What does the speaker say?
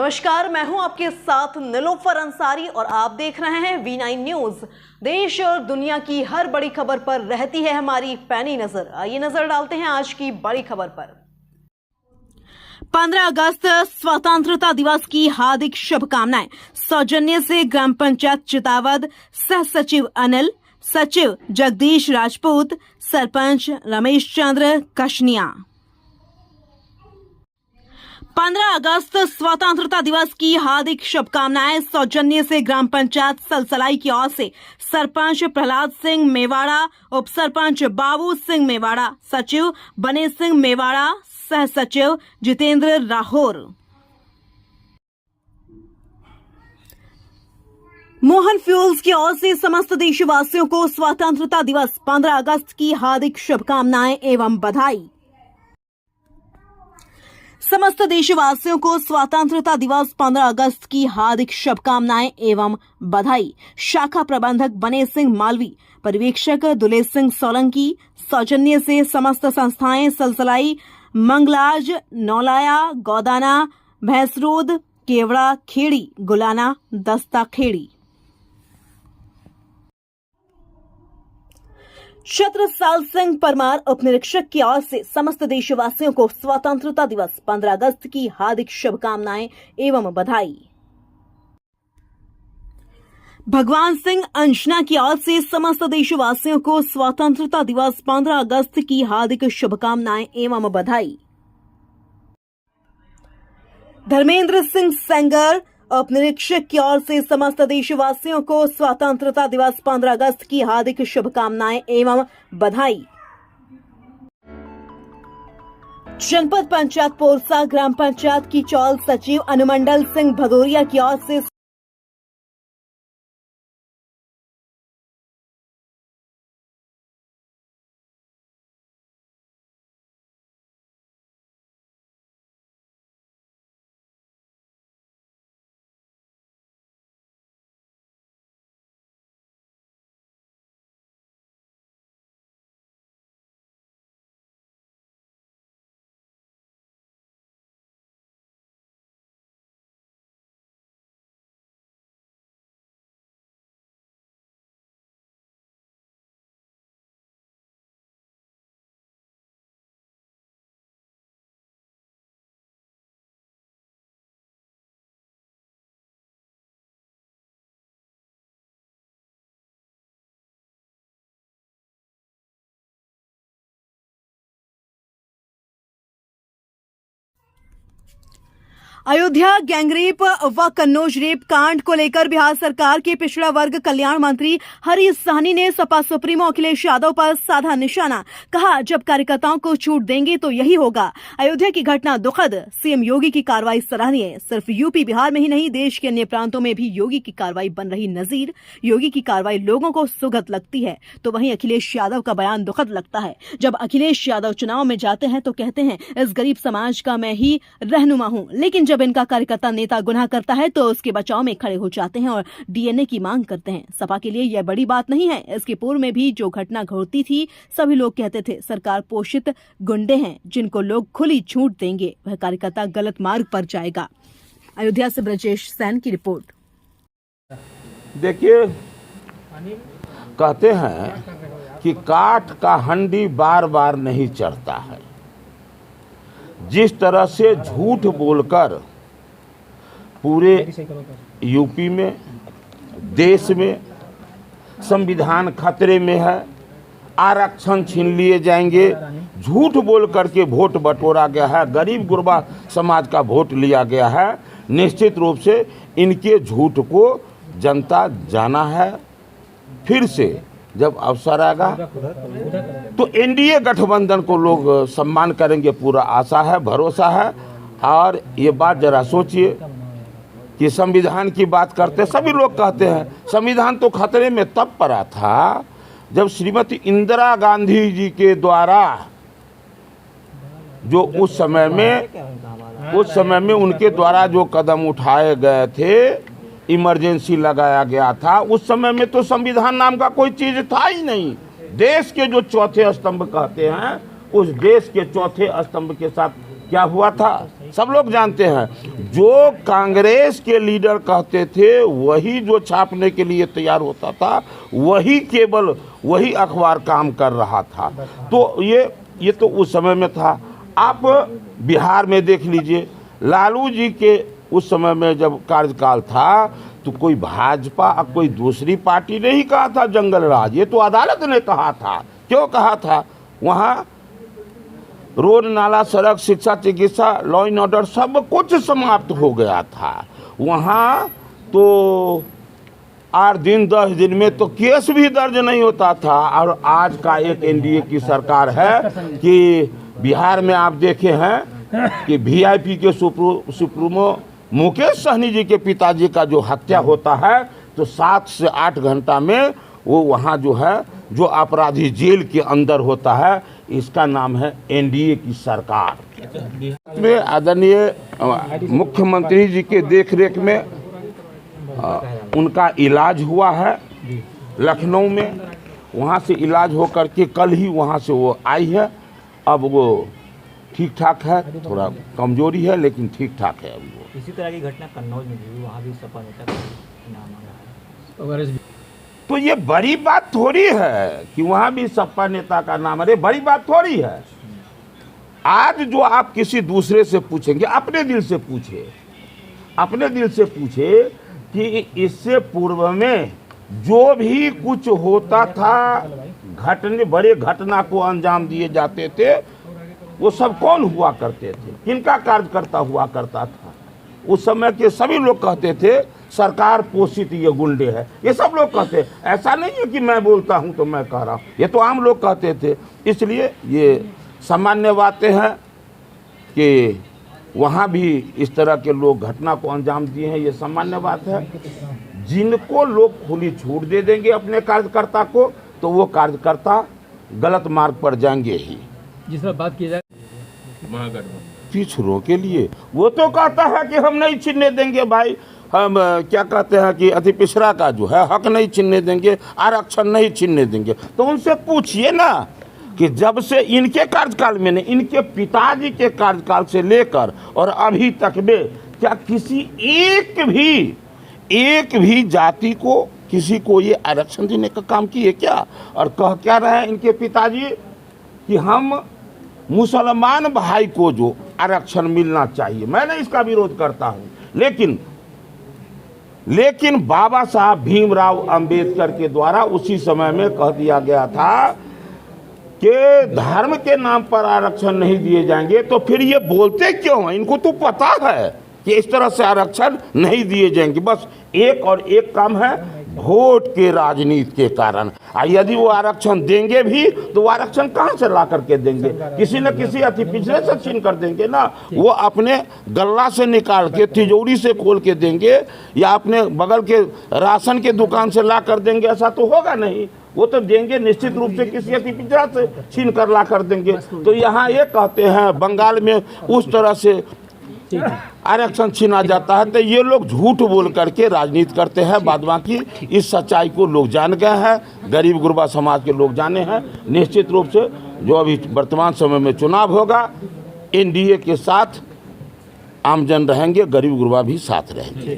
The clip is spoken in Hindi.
नमस्कार, मैं हूं आपके साथ निलोफर अंसारी और आप देख रहे हैं V9 न्यूज। देश और दुनिया की हर बड़ी खबर पर रहती है हमारी पैनी नजर। आइए नजर डालते हैं आज की बड़ी खबर पर। 15 अगस्त स्वतंत्रता दिवस की हार्दिक शुभकामनाएं। सौजन्य से ग्राम पंचायत चितावद, सह सचिव अनिल, सचिव जगदीश राजपूत, सरपंच रमेश चंद्र कशनिया। 15 अगस्त स्वतंत्रता दिवस की हार्दिक शुभकामनाएं। सौजन्य से ग्राम पंचायत सलसलाई की ओर से सरपंच प्रहलाद सिंह मेवाड़ा, उप सरपंच बाबू सिंह मेवाड़ा, सचिव बने सिंह मेवाड़ा, सह सचिव जितेंद्र राहोर। मोहन फ्यूल्स की ओर से समस्त देशवासियों को स्वतंत्रता दिवस 15 अगस्त की हार्दिक शुभकामनाएं एवं बधाई। समस्त देशवासियों को स्वतंत्रता दिवस 15 अगस्त की हार्दिक शुभकामनाएं एवं बधाई। शाखा प्रबंधक बने सिंह मालवी, पर्यवेक्षक दुलेर सिंह सोलंकी। सौजन्य से समस्त संस्थाएं सलसलाई, मंगलाज, नौलाया, गौदाना, भैंसरोद, केवड़ा खेड़ी, गुलाना, दस्ता खेड़ी। छत्रसाल सिंह परमार उप निरीक्षक की ओर से समस्त देशवासियों को स्वतंत्रता दिवस 15 अगस्त की हार्दिक शुभकामनाएं एवं बधाई। भगवान सिंह अंजना की ओर से समस्त देशवासियों को स्वतंत्रता दिवस 15 अगस्त की हार्दिक शुभकामनाएं एवं बधाई। धर्मेंद्र सिंह सेंगर उप निरीक्षक की ओर से समस्त देशवासियों को स्वतंत्रता दिवस 15 अगस्त की हार्दिक शुभकामनाएं एवं बधाई। जनपद पंचायत पोरसा ग्राम पंचायत की चौल सचिव अनुमंडल सिंह भदौरिया की ओर से अयोध्या गैंगरेप व कन्नौज रेप कांड को लेकर बिहार सरकार के पिछड़ा वर्ग कल्याण मंत्री हरीश सहनी ने सपा सुप्रीमो अखिलेश यादव पर साधा निशाना। कहा, जब कार्यकर्ताओं को छूट देंगे तो यही होगा। अयोध्या की घटना दुखद, सीएम योगी की कार्रवाई सराहनीय। सिर्फ यूपी बिहार में ही नहीं, देश के अन्य प्रांतों में भी योगी की कार्रवाई बन रही नजीर। योगी की कार्रवाई लोगों को सुगत लगती है तो वहीं अखिलेश यादव का बयान दुखद लगता है। जब अखिलेश यादव चुनाव में जाते हैं तो कहते हैं इस गरीब समाज का मैं ही रहनुमा हूं, लेकिन जब इनका कार्यकर्ता नेता गुनाह करता है तो उसके बचाव में खड़े हो जाते हैं और डीएनए की मांग करते हैं। सपा के लिए यह बड़ी बात नहीं है। इसके पूर्व में भी जो घटना घटती थी, सभी लोग कहते थे सरकार पोषित गुंडे हैं जिनको लोग खुली छूट देंगे, वह कार्यकर्ता गलत मार्ग पर जाएगा। अयोध्या से ब्रजेश सैन की रिपोर्ट। देखिए, कहते हैं कि काठ का हंडी बार बार नहीं चढ़ता है। जिस तरह से झूठ बोलकर पूरे यूपी में, देश में संविधान खतरे में है, आरक्षण छीन लिए जाएंगे, झूठ बोल करके वोट बटोरा गया है, गरीब गुरबा समाज का वोट लिया गया है। निश्चित रूप से इनके झूठ को जनता जाना है। फिर से जब अवसर आएगा तो एनडीए गठबंधन को लोग सम्मान करेंगे, पूरा आशा है, भरोसा है। और ये बात जरा सोचिए कि संविधान की बात करते, सभी लोग कहते हैं संविधान तो खतरे में तब पड़ा था जब श्रीमती इंदिरा गांधी जी के द्वारा जो उस समय में उनके द्वारा जो कदम उठाए गए थे, इमरजेंसी लगाया गया था, उस समय में तो संविधान नाम का कोई चीज था ही नहीं। देश के जो चौथे स्तंभ कहते हैं, उस देश के चौथे स्तंभ के साथ क्या हुआ था? सब लोग जानते हैं। जो कांग्रेस के लीडर कहते थे वही जो छापने के लिए तैयार होता था, वही केवल वही अखबार काम कर रहा था। तो ये तो उस समय में था। आप बिहार में देख लीजिए, लालू जी के उस समय में जब कार्यकाल था तो कोई भाजपा और कोई दूसरी पार्टी ने ही कहा था जंगल राज, ये तो अदालत ने कहा था। क्यों कहा था? वहाँ रोड, नाला, सड़क, शिक्षा, चिकित्सा, लॉ एंड ऑर्डर सब कुछ समाप्त हो गया था। वहाँ तो 8 दिन 10 दिन में तो केस भी दर्ज नहीं होता था। और आज का एक एनडीए की सरकार है कि बिहार में आप देखे हैं कि वीआईपी के सुप्रीमो मुकेश सहनी जी के पिताजी का जो हत्या होता है तो 7 से 8 घंटा में वो वहाँ जो है जो अपराधी जेल के अंदर होता है। इसका नाम है एनडीए की सरकार। में आदरणीय मुख्यमंत्री जी के देखरेख में उनका इलाज हुआ है लखनऊ में। वहाँ से इलाज होकर के कल ही वहाँ से वो आई है। अब वो ठीक ठाक है, थोड़ा कमजोरी है लेकिन ठीक ठाक है अभी वो। इसी तरह की घटना कन्नौज में भी, वहाँ भी सपा नेता का नाम आ रहा है। तो ये बड़ी बात थोड़ी है कि वहाँ भी सपा नेता का नाम, अरे बड़ी बात थोड़ी है। आज जो आप किसी दूसरे से पूछेंगे, अपने दिल से पूछे, अपने दिल से पूछे कि इससे पूर्व में जो भी कुछ होता था, बड़े घटना को अंजाम दिए जाते थे, वो सब कौन हुआ करते थे, किनका कार्यकर्ता हुआ करता था? उस समय के सभी लोग कहते थे सरकार पोषित ये गुंडे है, ये सब लोग कहते। ऐसा नहीं है कि मैं बोलता हूं तो मैं कह रहा हूं, ये तो आम लोग कहते थे। इसलिए ये सामान्य बातें हैं कि वहाँ भी इस तरह के लोग घटना को अंजाम दिए हैं, ये सामान्य बात है। जिनको लोग खुली छूट दे देंगे अपने कार्यकर्ता को, तो वो कार्यकर्ता गलत मार्ग पर जाएंगे ही। जिस पर बात की जाए पिछड़ों के लिए वो तो कहता है कि हम नहीं छीनने देंगे भाई, हम क्या कहते हैं कि अति पिछड़ा का जो है हक नहीं छीनने देंगे, आरक्षण नहीं छीनने देंगे। तो उनसे पूछिए ना कि जब से इनके कार्यकाल में, नहीं इनके पिताजी के कार्यकाल से लेकर और अभी तक में क्या किसी एक भी जाति को, किसी को ये आरक्षण देने का काम किए क्या? और कह क्या रहे हैं इनके पिताजी कि हम मुसलमान भाई को जो आरक्षण मिलना चाहिए। मैं इसका विरोध करता हूं, लेकिन बाबा साहब भीमराव अंबेडकर के द्वारा उसी समय में कह दिया गया था कि धर्म के नाम पर आरक्षण नहीं दिए जाएंगे। तो फिर ये बोलते क्यों हैं? इनको तो पता है कि इस तरह से आरक्षण नहीं दिए जाएंगे। बस एक और एक काम है, वोट के राजनीति के कारण। यदि वो आरक्षण देंगे भी तो वो आरक्षण कहाँ से ला करके देंगे? किसी न किसी अति पिछड़े से छीन कर देंगे ना। वो अपने गल्ला से निकाल के, तिजोरी से खोल के देंगे या अपने बगल के राशन के दुकान से ला कर देंगे, ऐसा तो होगा नहीं। वो तो देंगे निश्चित रूप से किसी अति पिछड़ा से छीन कर ला कर देंगे। तो यहाँ ये कहते हैं बंगाल में उस तरह से आरक्षण छीना जाता है, तो ये लोग झूठ बोल करके राजनीति करते हैं। बाद बाकी इस सच्चाई को लोग जान गए हैं, गरीब गुरबा समाज के लोग जाने हैं। निश्चित रूप से जो अभी वर्तमान समय में चुनाव होगा, एनडीए के साथ आमजन रहेंगे, गरीब गुरबा भी साथ रहेंगे।